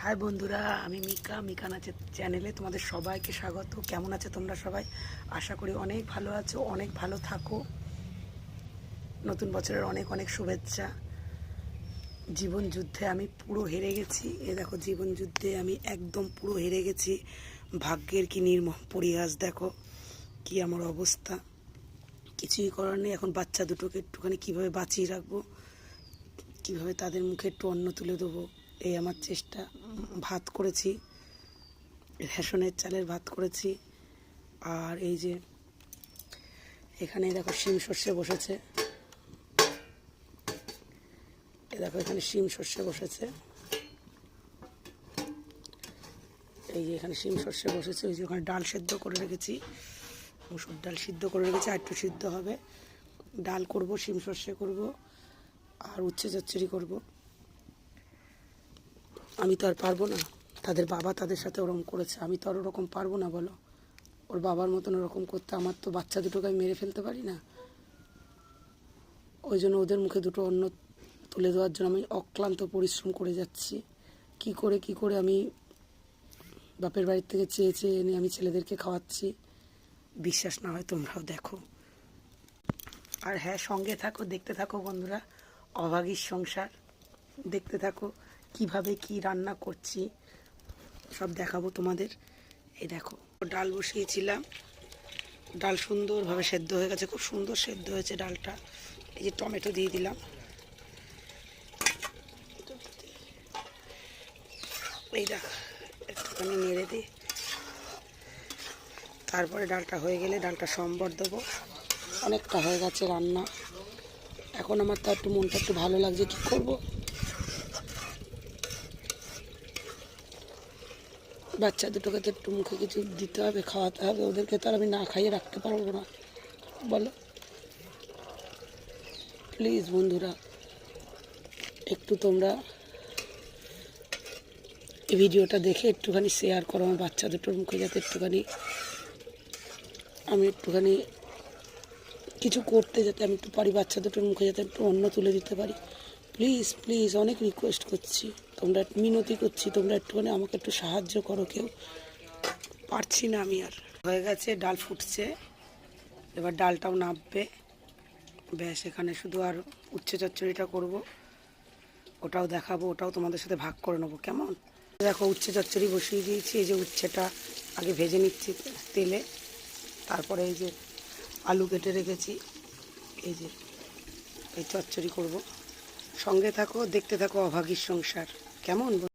High বন্ধুরা, আমি মিকা নাচের চ্যানেলে তোমাদের সবাইকে স্বাগত। কেমন আছে তোমরা সবাই? আশা করি অনেক ভালো আছো, অনেক ভালো থাকো। নতুন বছরের অনেক অনেক শুভেচ্ছা। জীবন যুদ্ধে আমি পুরো হেরে গেছি। দেখো, জীবন যুদ্ধে আমি একদম পুরো হেরে গেছি। ভাগ্যের কি নির্মম পরিহাস, দেখো কি আমার অবস্থা। কিছুই করার নেই। এখন বাচ্চা দুটোকে একটুখানি কীভাবে বাঁচিয়ে রাখবো, কীভাবে তাদের মুখে একটু অন্ন তুলে দেবো, এই আমার চেষ্টা। ভাত করেছি, রেশনের চালের ভাত করেছি। আর এই যে এখানে দেখো শিম সর্ষে বসেছে, দেখো এখানে শিম সর্ষে বসেছে, এই যে এখানে শিম সর্ষে বসেছে। ওই যে ওখানে ডাল সেদ্ধ করে রেখেছি, মুসুর ডাল সিদ্ধ করে রেখেছি, আর একটু সিদ্ধ হবে। ডাল করব, শিম সর্ষে করব, আর উচ্ছে চচ্চড়ি করব। আমি তো আর পারবো না, তাদের বাবা তাদের সাথে ওরকম করেছে, আমি তো আর ওরকম পারবো না বলো। ওর বাবার মতন ওরকম করতে, আমার তো বাচ্চা দুটোকে আমি মেরে ফেলতে পারি না। ওই জন্য ওদের মুখে দুটো অন্ন তুলে দেওয়ার জন্য আমি অক্লান্ত পরিশ্রম করে যাচ্ছি। কি করে আমি বাপের বাড়ির থেকে চেয়ে এনে আমি ছেলেদেরকে খাওয়াচ্ছি। বিশ্বাস না হয় তোমরাও দেখো। আর হ্যাঁ, সঙ্গে থাকো, দেখতে থাকো বন্ধুরা। অভাগীর সংসার দেখতে থাকো, কিভাবে কি রান্না করছি সব দেখাবো তোমাদের। এই দেখো, ডাল বসিয়েছিলাম, ডাল সুন্দরভাবে সেদ্ধ হয়ে গেছে, খুব সুন্দর সেদ্ধ হয়েছে ডালটা। এই যে টমেটো দিয়ে দিলাম, এই দেখো একটুখানি নেড়ে দিই। তারপরে ডালটা হয়ে গেলে ডালটা সম্বর দেবো। অনেকটা হয়ে গেছে রান্না। এখন আমার তো একটু মনটা একটু ভালো লাগছে, কী করবো। বাচ্চা দুটোকে তো একটু মুখে কিছু দিতে হবে, খাওয়াতে হবে। ওদেরকে তো আর আমি না খাইয়ে রাখতে পারবো না বলো। প্লিজ বন্ধুরা, একটু তোমরা এই ভিডিওটা দেখে একটুখানি শেয়ার করো আমার বাচ্চা দুটোর মুখে, যাতে আমি একটুখানি কিছু করতে, যাতে আমি একটু পারি বাচ্চা দুটোর মুখে, যাতে একটু অন্ন তুলে দিতে পারি। প্লিজ প্লিজ, অনেক রিকোয়েস্ট করছি, তোমরা মিনতি করছি, তোমরা একটুখানি আমাকে একটু সাহায্য করো। কেউ পারছি না আমি আর। হয়ে গেছে, ডাল ফুটছে, এবার ডালটাও নাববে। ব্যাস, এখানে শুধু আর উচ্ছে চচ্চড়িটা করব, ওটাও দেখাবো, ওটাও তোমাদের সাথে ভাগ করে নেবো। কেমন? দেখো, উচ্ছে চচ্চড়ি বসিয়ে দিয়েছি। এই যে উচ্ছেটা আগে ভেজে নিচ্ছি তেলে, তারপরে এই যে আলু কেটে রেখেছি, এই যে এই চচ্চড়ি করব। সঙ্গে থাকো, দেখতে থাকো অভাগীর সংসার। কেমন?